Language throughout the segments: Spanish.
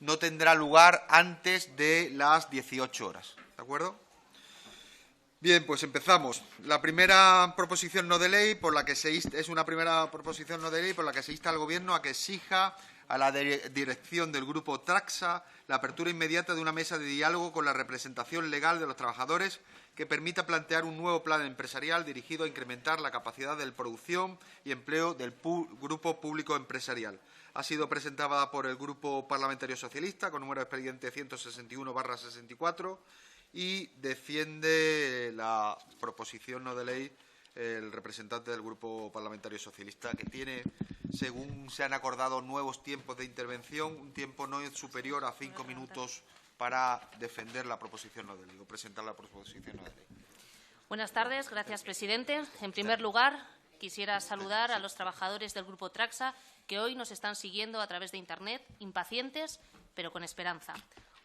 no tendrá lugar antes de las 18 horas. ¿De acuerdo? Bien, pues empezamos. La primera proposición no de ley por la que se insta, es una primera proposición no de ley por la que se insta al Gobierno a que exija a la dirección del Grupo Traxa la apertura inmediata de una mesa de diálogo con la representación legal de los trabajadores que permita plantear un nuevo plan empresarial dirigido a incrementar la capacidad de producción y empleo del Grupo Público Empresarial. Ha sido presentada por el Grupo Parlamentario Socialista con número de expediente 161/64 y defiende la proposición no de ley el representante del Grupo Parlamentario Socialista, que tiene, según se han acordado, nuevos tiempos de intervención, un tiempo no superior a 5 minutos para defender la proposición no de ley o presentar la proposición no de ley. Buenas tardes. Gracias, presidente. En primer lugar, quisiera saludar a los trabajadores del Grupo Traxa que hoy nos están siguiendo a través de Internet, impacientes, pero con esperanza.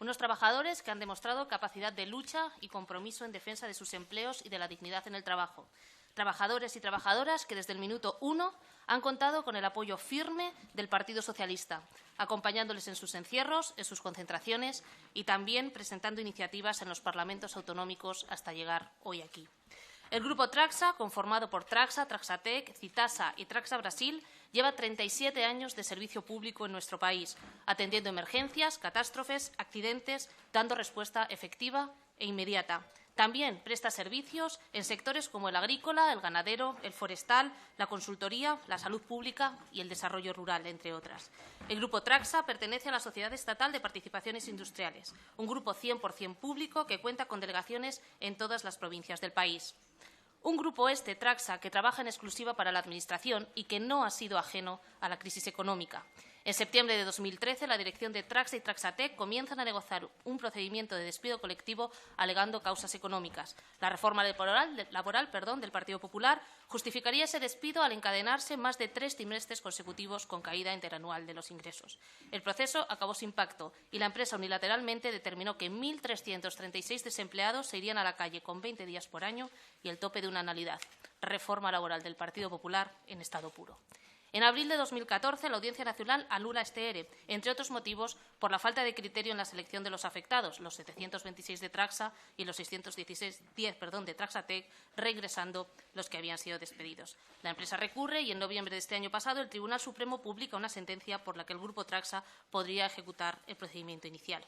Unos trabajadores que han demostrado capacidad de lucha y compromiso en defensa de sus empleos y de la dignidad en el trabajo. Trabajadores y trabajadoras que desde el minuto 1 han contado con el apoyo firme del Partido Socialista, acompañándoles en sus encierros, en sus concentraciones y también presentando iniciativas en los parlamentos autonómicos hasta llegar hoy aquí. El Grupo Traxa, conformado por Traxa, Traxatec, Citasa y Traxa Brasil, lleva 37 años de servicio público en nuestro país, atendiendo emergencias, catástrofes, accidentes, dando respuesta efectiva e inmediata. También presta servicios en sectores como el agrícola, el ganadero, el forestal, la consultoría, la salud pública y el desarrollo rural, entre otras. El Grupo Traxa pertenece a la Sociedad Estatal de Participaciones Industriales, un grupo 100% público que cuenta con delegaciones en todas las provincias del país. Un grupo Traxa, que trabaja en exclusiva para la Administración y que no ha sido ajeno a la crisis económica. En septiembre de 2013, la dirección de Traxa y Traxatec comienzan a negociar un procedimiento de despido colectivo alegando causas económicas. La reforma laboral del Partido Popular justificaría ese despido al encadenarse más de 3 trimestres consecutivos con caída interanual de los ingresos. El proceso acabó sin pacto y la empresa unilateralmente determinó que 1.336 desempleados se irían a la calle con 20 días por año y el tope de una anualidad. Reforma laboral del Partido Popular en estado puro. En abril de 2014, la Audiencia Nacional anula este ERE, entre otros motivos, por la falta de criterio en la selección de los afectados, los 726 de Traxa y los 610 de Traxatec, reingresando los que habían sido despedidos. La empresa recurre y en noviembre de este año pasado el Tribunal Supremo publica una sentencia por la que el Grupo Traxa podría ejecutar el procedimiento inicial.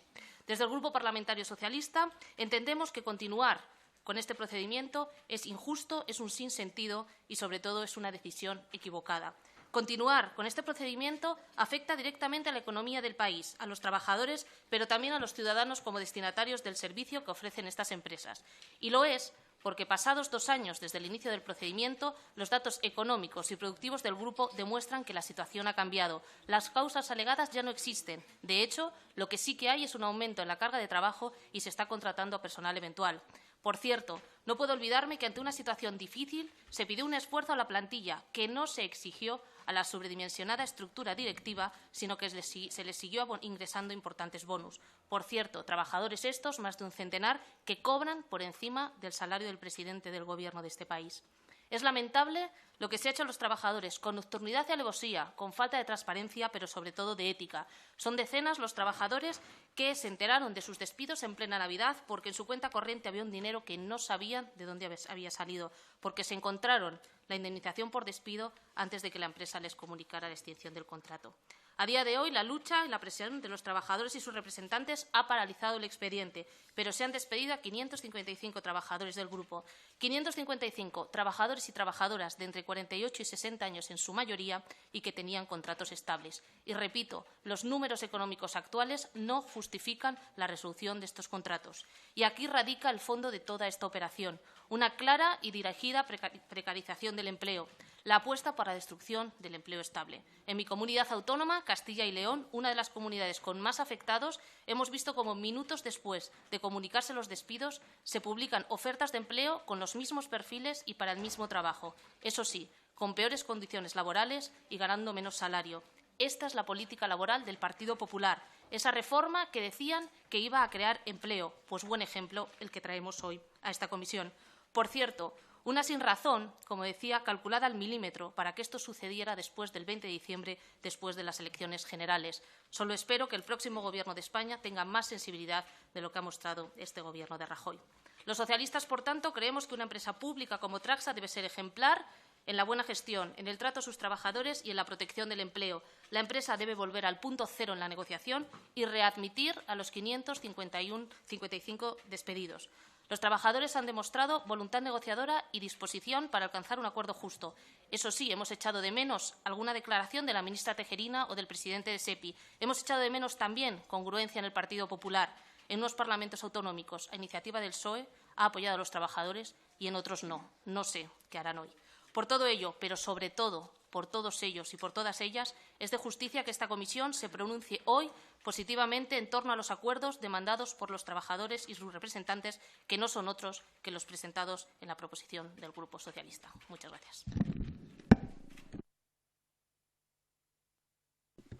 Desde el Grupo Parlamentario Socialista entendemos que continuar con este procedimiento es injusto, es un sinsentido y, sobre todo, es una decisión equivocada. Continuar con este procedimiento afecta directamente a la economía del país, a los trabajadores, pero también a los ciudadanos como destinatarios del servicio que ofrecen estas empresas. Y lo es porque, pasados 2 años desde el inicio del procedimiento, los datos económicos y productivos del grupo demuestran que la situación ha cambiado. Las causas alegadas ya no existen. De hecho, lo que sí que hay es un aumento en la carga de trabajo y se está contratando a personal eventual. Por cierto, no puedo olvidarme que ante una situación difícil se pidió un esfuerzo a la plantilla que no se exigió a la sobredimensionada estructura directiva, sino que se les siguió ingresando importantes bonus. Por cierto, trabajadores estos, más de un centenar, que cobran por encima del salario del presidente del Gobierno de este país. Es lamentable lo que se ha hecho a los trabajadores, con nocturnidad y alevosía, con falta de transparencia, pero sobre todo de ética. Son decenas los trabajadores que se enteraron de sus despidos en plena Navidad porque en su cuenta corriente había un dinero que no sabían de dónde había salido, porque se encontraron la indemnización por despido antes de que la empresa les comunicara la extinción del contrato. A día de hoy, la lucha y la presión de los trabajadores y sus representantes ha paralizado el expediente, pero se han despedido a 555 trabajadores del grupo. 555 trabajadores y trabajadoras de entre 48 y 60 años en su mayoría y que tenían contratos estables. Y repito, los números económicos actuales no justifican la resolución de estos contratos. Y aquí radica el fondo de toda esta operación, una clara y dirigida precarización del empleo, la apuesta por la destrucción del empleo estable. En mi comunidad autónoma, Castilla y León, una de las comunidades con más afectados, hemos visto cómo minutos después de comunicarse los despidos se publican ofertas de empleo con los mismos perfiles y para el mismo trabajo. Eso sí, con peores condiciones laborales y ganando menos salario. Esta es la política laboral del Partido Popular, esa reforma que decían que iba a crear empleo. Pues buen ejemplo el que traemos hoy a esta comisión. Por cierto, Una sinrazón, como decía, calculada al milímetro para que esto sucediera después del 20 de diciembre, después de las elecciones generales. Solo espero que el próximo Gobierno de España tenga más sensibilidad de lo que ha mostrado este Gobierno de Rajoy. Los socialistas, por tanto, creemos que una empresa pública como Tragsa debe ser ejemplar en la buena gestión, en el trato a sus trabajadores y en la protección del empleo. La empresa debe volver al punto cero en la negociación y readmitir a los 555 despedidos. Los trabajadores han demostrado voluntad negociadora y disposición para alcanzar un acuerdo justo. Eso sí, hemos echado de menos alguna declaración de la ministra Tejerina o del presidente de SEPI. Hemos echado de menos también congruencia en el Partido Popular. En unos parlamentos autonómicos, a iniciativa del PSOE, ha apoyado a los trabajadores y en otros no. No sé qué harán hoy. Por todo ello, pero sobre todo por todos ellos y por todas ellas, es de justicia que esta comisión se pronuncie hoy positivamente en torno a los acuerdos demandados por los trabajadores y sus representantes, que no son otros que los presentados en la proposición del Grupo Socialista. Muchas gracias.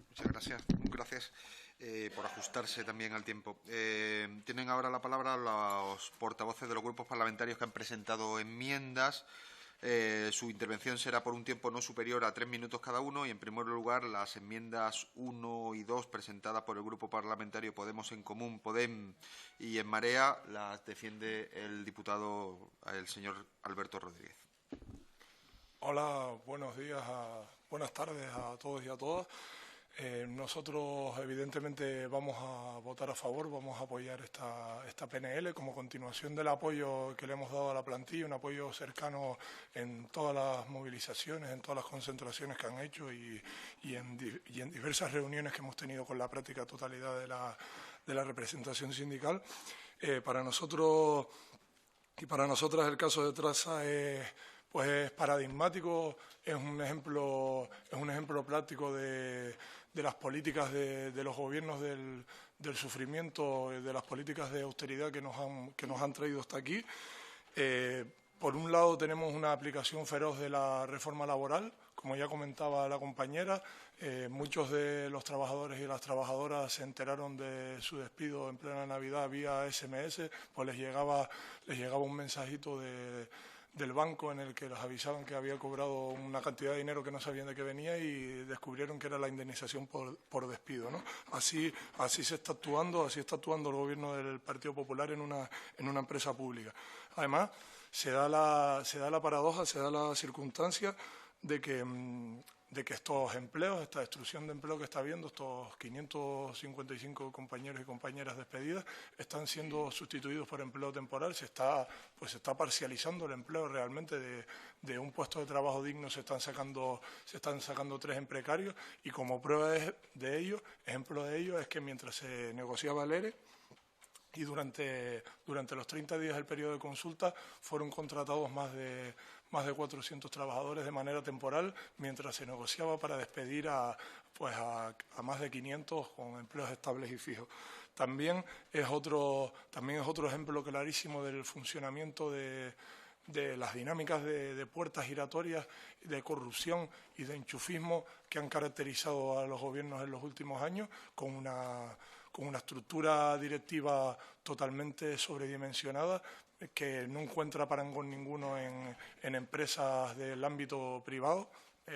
Muchas gracias. Gracias por ajustarse también al tiempo. Tienen ahora la palabra los portavoces de los grupos parlamentarios que han presentado enmiendas. Su intervención será por un tiempo no superior a 3 minutos cada uno y, en primer lugar, las enmiendas 1 y 2 presentadas por el Grupo Parlamentario Podemos en Común, Podem y En Marea las defiende el diputado, el señor Alberto Rodríguez. Hola, buenos días, buenas tardes a todos y a todas. Nosotros, evidentemente, vamos a votar a favor, vamos a apoyar esta PNL como continuación del apoyo que le hemos dado a la plantilla, un apoyo cercano en todas las movilizaciones, en todas las concentraciones que han hecho y en diversas reuniones que hemos tenido con la práctica totalidad de la representación sindical. Para nosotros y para nosotras el caso de Tragsa es paradigmático, es un ejemplo práctico de las políticas de los gobiernos del sufrimiento, de las políticas de austeridad que nos han traído hasta aquí. Por un lado tenemos una aplicación feroz de la reforma laboral, como ya comentaba la compañera. Muchos de los trabajadores y las trabajadoras se enteraron de su despido en plena Navidad vía SMS, pues les llegaba un mensajito del banco en el que les avisaban que había cobrado una cantidad de dinero que no sabían de qué venía y descubrieron que era la indemnización por despido, ¿no? Así se está actuando, así está actuando el gobierno del Partido Popular en una empresa pública. Además, se da la paradoja, se da la circunstancia de que estos empleos, esta destrucción de empleo que está habiendo, estos 555 compañeros y compañeras despedidas, están siendo sustituidos por empleo temporal. Se está parcializando el empleo realmente de un puesto de trabajo digno. Se están sacando 3 en precarios y como prueba de ello, ejemplo de ello, es que mientras se negociaba el ERE, y durante los 30 días del periodo de consulta fueron contratados más de 400 trabajadores de manera temporal, mientras se negociaba para despedir a más de 500 con empleos estables y fijos. También es otro ejemplo clarísimo del funcionamiento de las dinámicas de puertas giratorias, de corrupción y de enchufismo que han caracterizado a los gobiernos en los últimos años, con una estructura directiva totalmente sobredimensionada que no encuentra parangón ninguno en empresas del ámbito privado.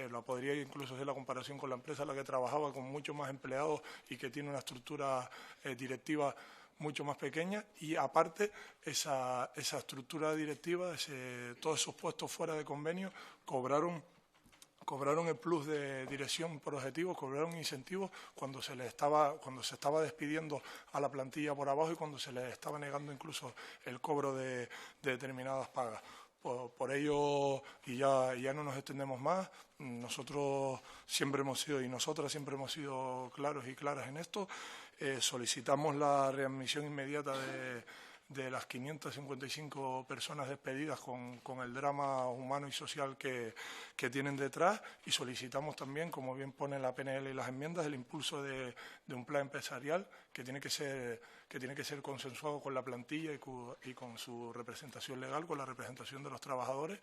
Lo podría incluso hacer la comparación con la empresa en la que trabajaba, con mucho más empleados y que tiene una estructura directiva mucho más pequeña. Y aparte, esa estructura directiva, todos esos puestos fuera de convenio, cobraron el plus de dirección por objetivos, cobraron incentivos cuando se estaba despidiendo a la plantilla por abajo y cuando se les estaba negando incluso el cobro de determinadas pagas. Por ello, y ya no nos extendemos más, nosotros siempre hemos sido, y nosotras siempre hemos sido claros y claras en esto. Solicitamos la readmisión inmediata de las 555 personas despedidas con el drama humano y social que tienen detrás, y solicitamos también, como bien pone la PNL y las enmiendas, el impulso de un plan empresarial que tiene que ser consensuado con la plantilla y con su representación legal, con la representación de los trabajadores,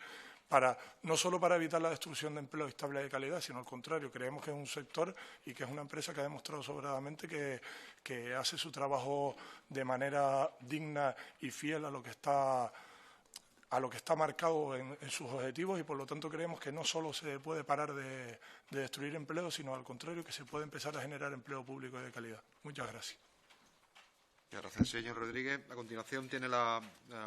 no solo para evitar la destrucción de empleo estable de calidad, sino al contrario. Creemos que es un sector y que es una empresa que ha demostrado sobradamente que hace su trabajo de manera digna y fiel a lo que está a lo que está marcado en sus objetivos y, por lo tanto, creemos que no solo se puede parar de destruir empleo, sino al contrario, que se puede empezar a generar empleo público y de calidad. Muchas gracias. Gracias, señor Rodríguez. A continuación tiene la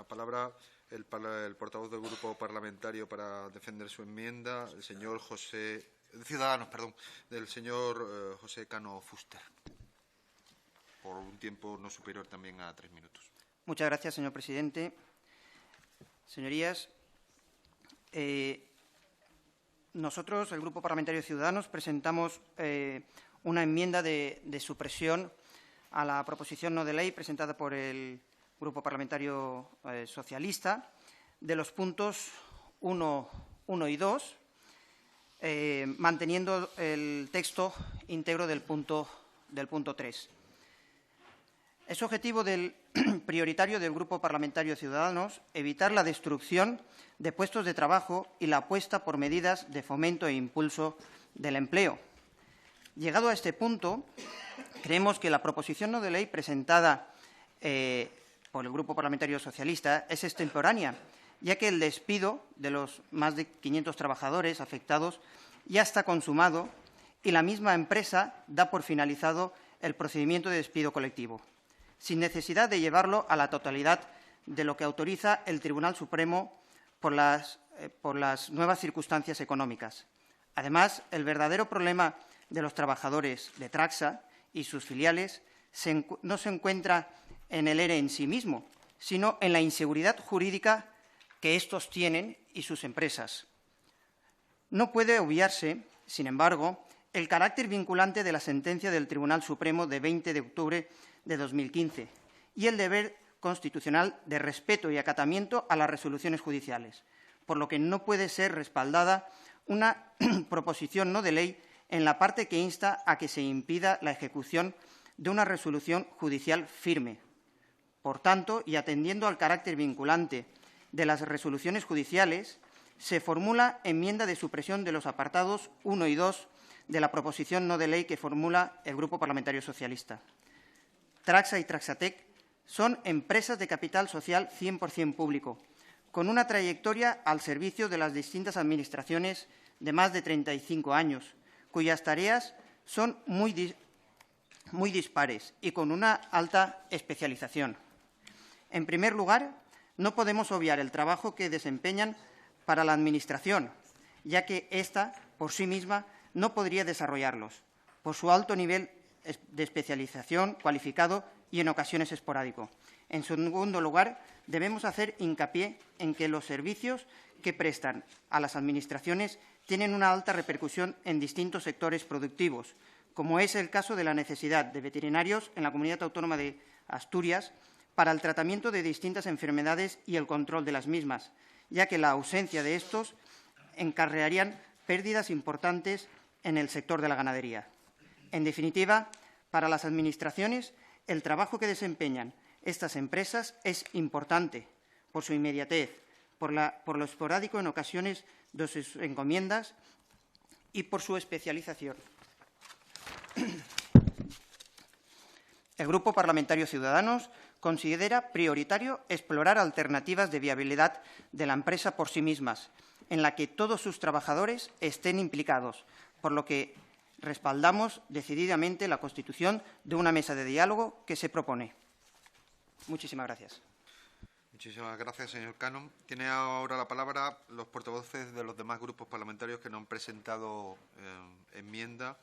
palabra el portavoz del Grupo Parlamentario para defender su enmienda, el señor José Cano Fuster, por un tiempo no superior también a 3 minutos. Muchas gracias, señor presidente. Señorías, nosotros, el Grupo Parlamentario de Ciudadanos, presentamos una enmienda de supresión a la proposición no de ley presentada por el Grupo Parlamentario Socialista de los puntos 1 y 2, manteniendo el texto íntegro del punto 3. Es objetivo prioritario del Grupo Parlamentario Ciudadanos evitar la destrucción de puestos de trabajo y la apuesta por medidas de fomento e impulso del empleo. Llegado a este punto, creemos que la proposición no de ley presentada por el Grupo Parlamentario Socialista es extemporánea, ya que el despido de los más de 500 trabajadores afectados ya está consumado y la misma empresa da por finalizado el procedimiento de despido colectivo, sin necesidad de llevarlo a la totalidad de lo que autoriza el Tribunal Supremo por las nuevas circunstancias económicas. Además, el verdadero problema de los trabajadores de Traxa y sus filiales no se encuentra en el ERE en sí mismo, sino en la inseguridad jurídica que estos tienen y sus empresas. No puede obviarse, sin embargo, el carácter vinculante de la sentencia del Tribunal Supremo de 20 de octubre de 2015 y el deber constitucional de respeto y acatamiento a las resoluciones judiciales, por lo que no puede ser respaldada una proposición no de ley en la parte que insta a que se impida la ejecución de una resolución judicial firme. Por tanto, y atendiendo al carácter vinculante de las resoluciones judiciales, se formula enmienda de supresión de los apartados 1 y 2 de la proposición no de ley que formula el Grupo Parlamentario Socialista. Traxa y Traxatec son empresas de capital social 100% público, con una trayectoria al servicio de las distintas administraciones de más de 35 años, cuyas tareas son muy dispares y con una alta especialización. En primer lugar, no podemos obviar el trabajo que desempeñan para la Administración, ya que ésta, por sí misma, no podría desarrollarlos, por su alto nivel de especialización cualificado y en ocasiones esporádico. En segundo lugar, debemos hacer hincapié en que los servicios que prestan a las Administraciones tienen una alta repercusión en distintos sectores productivos, como es el caso de la necesidad de veterinarios en la Comunidad Autónoma de Asturias para el tratamiento de distintas enfermedades y el control de las mismas, ya que la ausencia de estos encarrearían pérdidas importantes en el sector de la ganadería. En definitiva, para las Administraciones, el trabajo que desempeñan estas empresas es importante por su inmediatez, por lo esporádico en ocasiones de sus encomiendas y por su especialización. El Grupo Parlamentario Ciudadanos considera prioritario explorar alternativas de viabilidad de la empresa por sí mismas, en la que todos sus trabajadores estén implicados, por lo que respaldamos decididamente la constitución de una mesa de diálogo que se propone. Muchísimas gracias. Muchísimas gracias, señor Cano. Tiene ahora la palabra los portavoces de los demás grupos parlamentarios que no han presentado enmienda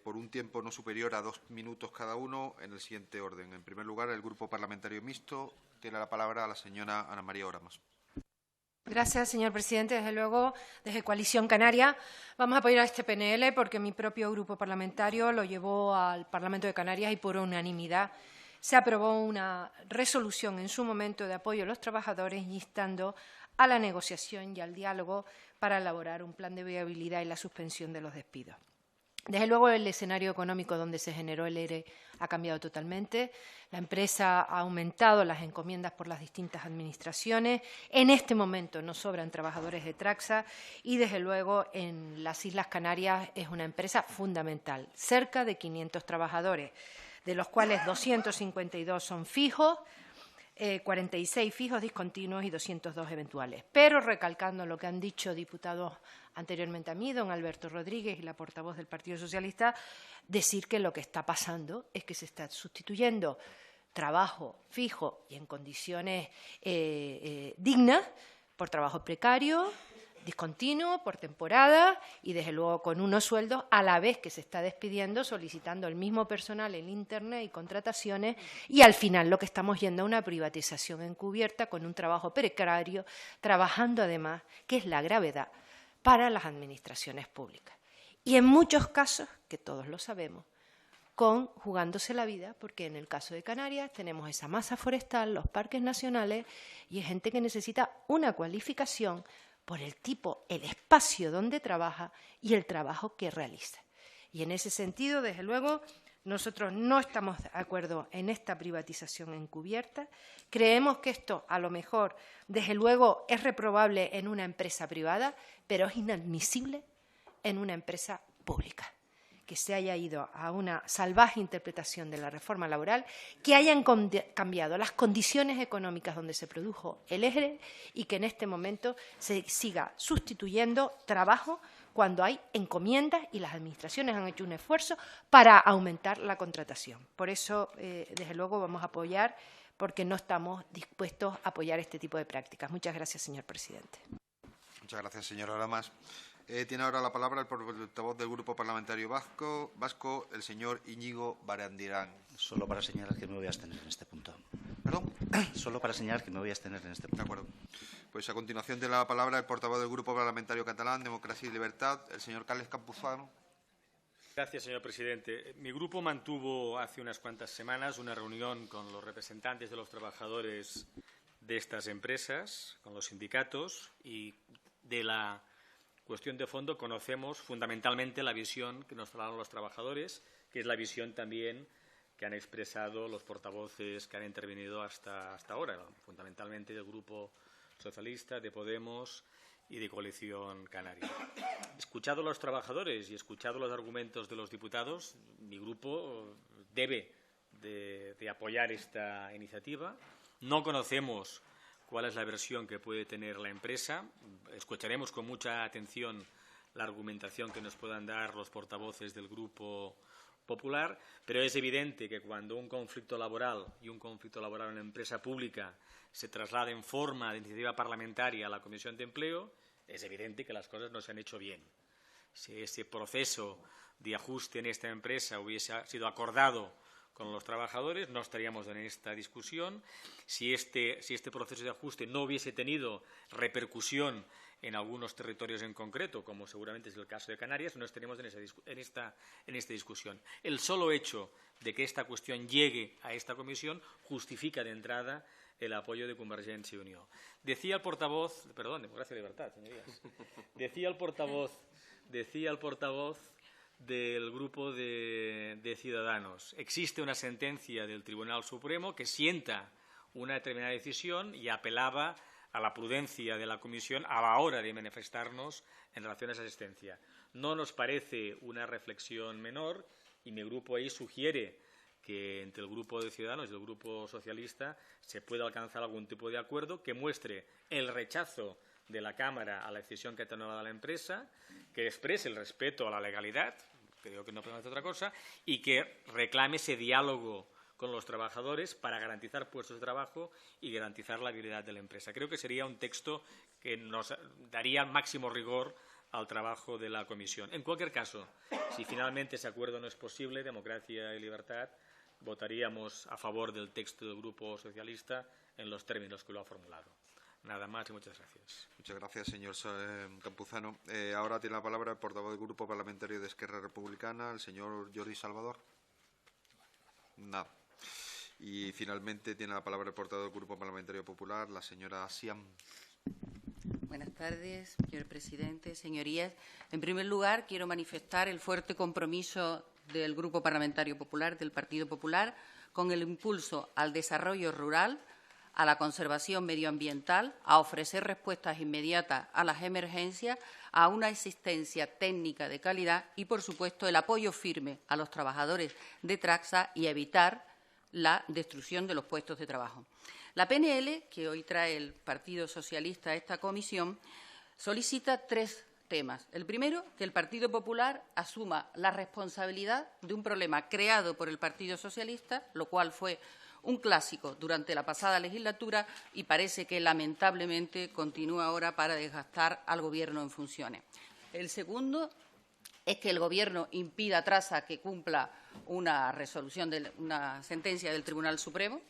por un tiempo no superior a 2 minutos cada uno en el siguiente orden. En primer lugar, el Grupo Parlamentario Mixto. Tiene la palabra la señora Ana María Oramas. Gracias, señor presidente. Desde luego, desde Coalición Canaria vamos a apoyar a este PNL porque mi propio grupo parlamentario lo llevó al Parlamento de Canarias y por unanimidad se aprobó una resolución en su momento de apoyo a los trabajadores instando a la negociación y al diálogo para elaborar un plan de viabilidad y la suspensión de los despidos. Desde luego, el escenario económico donde se generó el ERE ha cambiado totalmente. La empresa ha aumentado las encomiendas por las distintas administraciones. En este momento no sobran trabajadores de Traxa y, desde luego, en las Islas Canarias es una empresa fundamental. Cerca de 500 trabajadores, de los cuales 252 son fijos, 46 fijos discontinuos y 202 eventuales. Pero, recalcando lo que han dicho diputados anteriormente a mí, don Alberto Rodríguez y la portavoz del Partido Socialista, decir que lo que está pasando es que se está sustituyendo trabajo fijo y en condiciones dignas por trabajo precario, discontinuo, por temporada y, desde luego, con unos sueldos a la vez que se está despidiendo, solicitando el mismo personal en Internet y contrataciones, y al final lo que estamos yendo a una privatización encubierta con un trabajo precario, trabajando además, que es la gravedad, para las administraciones públicas. Y en muchos casos, que todos lo sabemos, jugándose la vida, porque en el caso de Canarias tenemos esa masa forestal, los parques nacionales, y hay gente que necesita una cualificación por el tipo, el espacio donde trabaja y el trabajo que realiza. Y en ese sentido, desde luego, nosotros no estamos de acuerdo en esta privatización encubierta. Creemos que esto, a lo mejor, desde luego, es reprobable en una empresa privada, pero es inadmisible en una empresa pública. Que se haya ido a una salvaje interpretación de la reforma laboral, que hayan cambiado las condiciones económicas donde se produjo el ERE y que en este momento se siga sustituyendo trabajo cuando hay encomiendas y las administraciones han hecho un esfuerzo para aumentar la contratación. Por eso, desde luego, vamos a apoyar, porque no estamos dispuestos a apoyar este tipo de prácticas. Muchas gracias, señor presidente. Muchas gracias, señora Lamas. Tiene ahora la palabra el portavoz del Grupo Parlamentario Vasco, el señor Íñigo Barandiarán. Solo para señalar que me voy a abstener en este punto. ¿Perdón? Solo para señalar que me voy a abstener en este punto. De acuerdo. Pues a continuación tiene la palabra el portavoz del Grupo Parlamentario Catalán, Democracia y Libertad, el señor Carles Campuzano. Gracias, señor presidente. Mi grupo mantuvo hace unas cuantas semanas una reunión con los representantes de los trabajadores de estas empresas, con los sindicatos, y de la cuestión de fondo conocemos fundamentalmente la visión que nos trasladaron los trabajadores, que es la visión también que han expresado los portavoces que han intervenido hasta ahora, fundamentalmente del Grupo Socialista, de Podemos y de Coalición Canaria. Escuchado a los trabajadores y escuchado los argumentos de los diputados, mi grupo debe de apoyar esta iniciativa. No conocemos cuál es la versión que puede tener la empresa. Escucharemos con mucha atención la argumentación que nos puedan dar los portavoces del Grupo Popular, pero es evidente que cuando un conflicto laboral y un conflicto laboral en una empresa pública se traslada en forma de iniciativa parlamentaria a la Comisión de Empleo, es evidente que las cosas no se han hecho bien. Si ese proceso de ajuste en esta empresa hubiese sido acordado con los trabajadores, no estaríamos en esta discusión. Si este proceso de ajuste no hubiese tenido repercusión en algunos territorios en concreto, como seguramente es el caso de Canarias, no estaríamos en esta discusión. El solo hecho de que esta cuestión llegue a esta comisión justifica de entrada el apoyo de Convergencia y Unió. Decía el portavoz, perdón, Democracia y Libertad, señorías, decía el portavoz del Grupo de Ciudadanos. Existe una sentencia del Tribunal Supremo que sienta una determinada decisión y apelaba a la prudencia de la Comisión a la hora de manifestarnos en relación a esa sentencia. No nos parece una reflexión menor y mi grupo ahí sugiere que entre el Grupo de Ciudadanos y el Grupo Socialista se pueda alcanzar algún tipo de acuerdo que muestre el rechazo de la Cámara a la decisión que ha tomado la empresa, que exprese el respeto a la legalidad, creo que no podemos hacer otra cosa, y que reclame ese diálogo con los trabajadores para garantizar puestos de trabajo y garantizar la viabilidad de la empresa. Creo que sería un texto que nos daría máximo rigor al trabajo de la Comisión. En cualquier caso, si finalmente ese acuerdo no es posible, Democracia y Libertad, votaríamos a favor del texto del Grupo Socialista en los términos que lo ha formulado. Nada más y muchas gracias. Muchas gracias, señor Campuzano. Ahora tiene la palabra el portavoz del Grupo Parlamentario de Esquerra Republicana, el señor Jordi Salvador. Nada. Y finalmente tiene la palabra el portavoz del Grupo Parlamentario Popular, la señora Siam. Buenas tardes, señor presidente, señorías. En primer lugar, quiero manifestar el fuerte compromiso del Grupo Parlamentario Popular, del Partido Popular, con el impulso al desarrollo rural, a la conservación medioambiental, a ofrecer respuestas inmediatas a las emergencias, a una asistencia técnica de calidad y, por supuesto, el apoyo firme a los trabajadores de Traxa y evitar la destrucción de los puestos de trabajo. La PNL, que hoy trae el Partido Socialista a esta comisión, solicita 3 temas. El primero, que el Partido Popular asuma la responsabilidad de un problema creado por el Partido Socialista, lo cual fue un clásico durante la pasada legislatura y parece que lamentablemente continúa ahora para desgastar al Gobierno en funciones. El segundo es que el Gobierno impida a Trasa que cumpla una sentencia del Tribunal Supremo.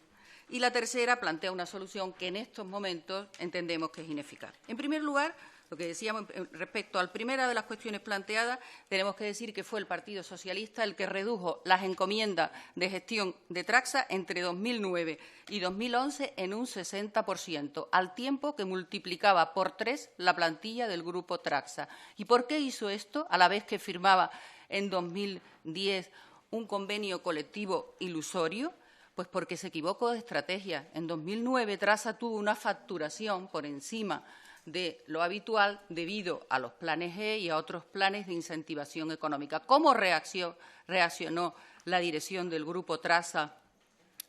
Y la tercera plantea una solución que en estos momentos entendemos que es ineficaz. En primer lugar, lo que decíamos respecto a la primera de las cuestiones planteadas, tenemos que decir que fue el Partido Socialista el que redujo las encomiendas de gestión de Tragsa entre 2009 y 2011 en un 60%, al tiempo que multiplicaba por 3 la plantilla del Grupo Tragsa. ¿Y por qué hizo esto? A la vez que firmaba en 2010 un convenio colectivo ilusorio. Pues porque se equivocó de estrategia. En 2009 Trasa tuvo una facturación por encima de lo habitual debido a los planes E y a otros planes de incentivación económica. ¿Cómo reaccionó la dirección del Grupo Trasa,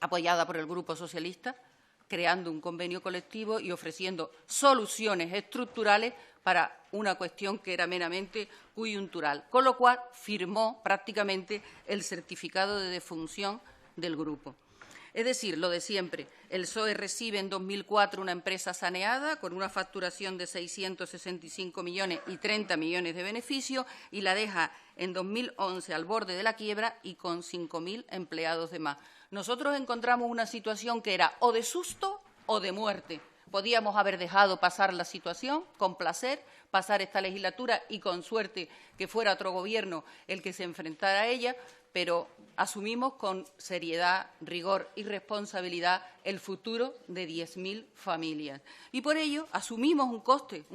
apoyada por el Grupo Socialista? Creando un convenio colectivo y ofreciendo soluciones estructurales para una cuestión que era meramente coyuntural, con lo cual firmó prácticamente el certificado de defunción del grupo. Es decir, lo de siempre, el PSOE recibe en 2004 una empresa saneada con una facturación de 665 millones y 30 millones de beneficio y la deja en 2011 al borde de la quiebra y con 5.000 empleados de más. Nosotros encontramos una situación que era o de susto o de muerte. Podíamos haber dejado pasar la situación con placer, pasar esta legislatura y con suerte que fuera otro Gobierno el que se enfrentara a ella, pero asumimos con seriedad, rigor y responsabilidad el futuro de 10.000 familias. Y por ello asumimos un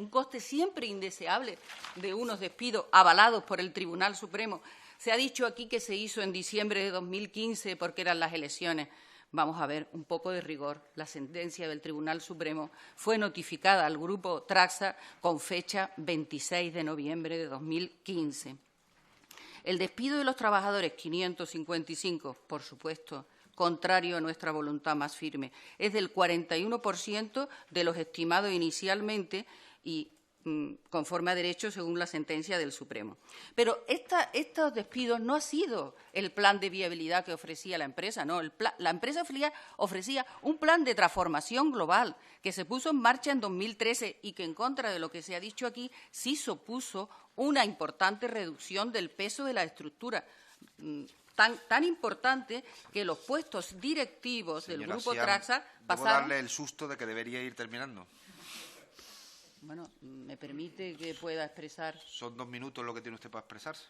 coste siempre indeseable de unos despidos avalados por el Tribunal Supremo. Se ha dicho aquí que se hizo en diciembre de 2015 porque eran las elecciones. Vamos a ver un poco de rigor. La sentencia del Tribunal Supremo fue notificada al Grupo Tragsa con fecha 26 de noviembre de 2015. El despido de los trabajadores, 555, por supuesto, contrario a nuestra voluntad más firme, es del 41% de los estimados inicialmente y conforme a derecho según la sentencia del Supremo. Pero estos despidos no ha sido el plan de viabilidad que ofrecía la empresa, no. La empresa ofrecía un plan de transformación global que se puso en marcha en 2013 y que, en contra de lo que se ha dicho aquí, sí supuso una importante reducción del peso de la estructura, tan importante que los puestos directivos del Grupo Tragsa pasaron... ¿Debo darle el susto de que debería ir terminando? Bueno, ¿me permite que pueda expresar? Son 2 minutos lo que tiene usted para expresarse.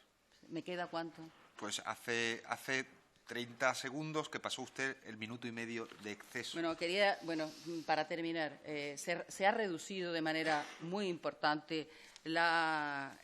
¿Me queda cuánto? Pues hace 30 segundos que pasó usted el minuto y medio de exceso. Bueno, para terminar, se ha reducido de manera muy importante la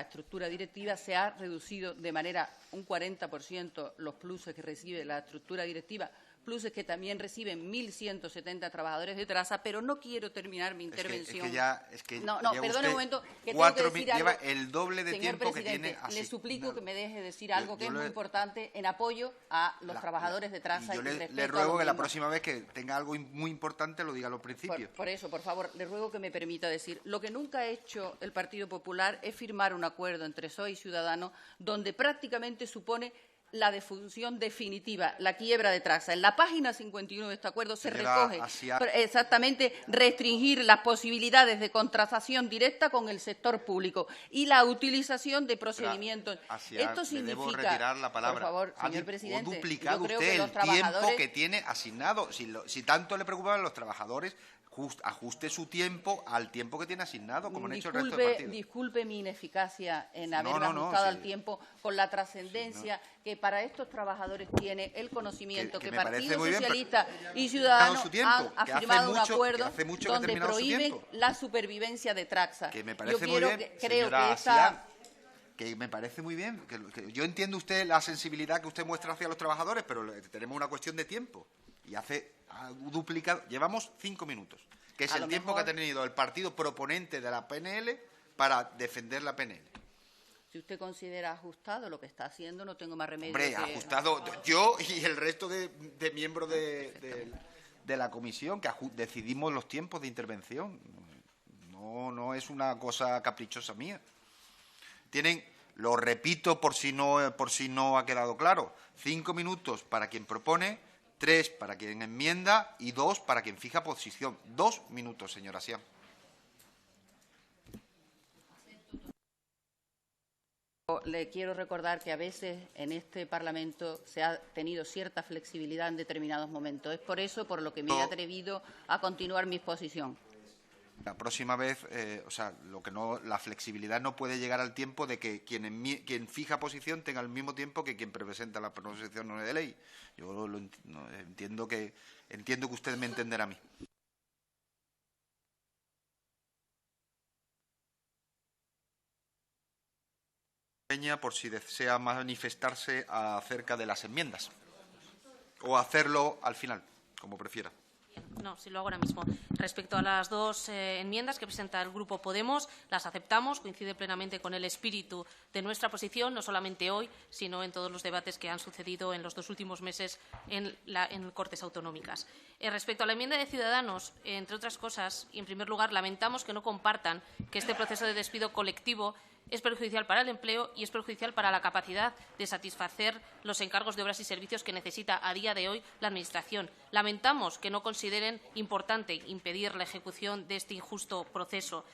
estructura directiva, se ha reducido de manera un 40% los pluses que recibe la estructura directiva, pluses que también reciben 1.170 trabajadores de Trasa, pero no quiero terminar mi intervención. Perdone un momento, que tengo que decir algo. Lleva el doble de tiempo que tiene asignado. Le suplico que me deje decir algo que es muy importante en apoyo a los trabajadores de Trasa. Yo le ruego que la próxima vez que tenga algo muy importante lo diga a los principios. Por eso, por favor, le ruego que me permita decir. Lo que nunca ha hecho el Partido Popular es firmar un acuerdo entre PSOE y Ciudadanos donde prácticamente supone la defunción definitiva, la quiebra de Tragsa. En la página 51 de este acuerdo se recoge exactamente restringir las posibilidades de contratación directa con el sector público y la utilización de procedimientos. Esto significa, debo retirar la palabra. Por favor, señor presidente, ¿ha duplicado usted el tiempo que tiene asignado? Si tanto le preocupan los trabajadores, ajuste su tiempo al tiempo que tiene asignado, como han hecho el resto de partidos. Disculpe mi ineficacia en haberla ajustado al tiempo con la trascendencia que para estos trabajadores tiene el conocimiento que Partido Socialista y Ciudadanos han firmado un acuerdo donde prohíben la supervivencia de Tragsa. Que me parece muy bien, que me parece muy bien. Que yo entiendo usted la sensibilidad que usted muestra hacia los trabajadores, pero tenemos una cuestión de tiempo. Y ha duplicado. Llevamos 5 minutos, que es el tiempo que ha tenido el partido proponente de la PNL para defender la PNL. Si usted considera ajustado lo que está haciendo, no tengo más remedio. Hombre, ajustado yo y el resto de miembros de de la comisión que decidimos los tiempos de intervención. No es una cosa caprichosa mía. Tienen, lo repito por si no ha quedado claro, 5 minutos para quien propone, 3 para quien enmienda y 2 para quien fija posición. 2 minutos, señora Siam. Le quiero recordar que a veces en este Parlamento se ha tenido cierta flexibilidad en determinados momentos. Es por eso por lo que me he atrevido a continuar mi exposición. La próxima vez, la flexibilidad no puede llegar al tiempo de que quien fija posición tenga el mismo tiempo que quien presenta la proposición no de ley. Yo entiendo que usted me entenderá a mí. Por si desea manifestarse acerca de las enmiendas o hacerlo al final, como prefiera. No, sí lo hago ahora mismo. Respecto a las 2 enmiendas que presenta el Grupo Podemos, las aceptamos, coincide plenamente con el espíritu de nuestra posición, no solamente hoy, sino en todos los debates que han sucedido en los 2 últimos meses en Cortes Autonómicas. Respecto a la enmienda de Ciudadanos, entre otras cosas, y en primer lugar, lamentamos que no compartan que este proceso de despido colectivo es perjudicial para el empleo y es perjudicial para la capacidad de satisfacer los encargos de obras y servicios que necesita a día de hoy la Administración. Lamentamos que no consideren importante impedir la ejecución de este injusto proceso.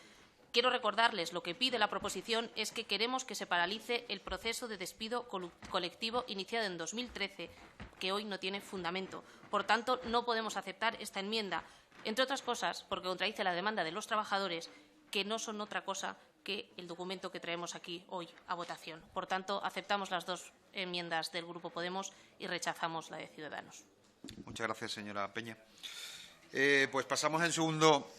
Quiero recordarles lo que pide la proposición es que queremos que se paralice el proceso de despido colectivo iniciado en 2013, que hoy no tiene fundamento. Por tanto, no podemos aceptar esta enmienda, entre otras cosas, porque contradice la demanda de los trabajadores, que no son otra cosa que el documento que traemos aquí hoy a votación. Por tanto, aceptamos las 2 enmiendas del Grupo Podemos y rechazamos la de Ciudadanos. Muchas gracias, señora Peña. Pues pasamos en segundo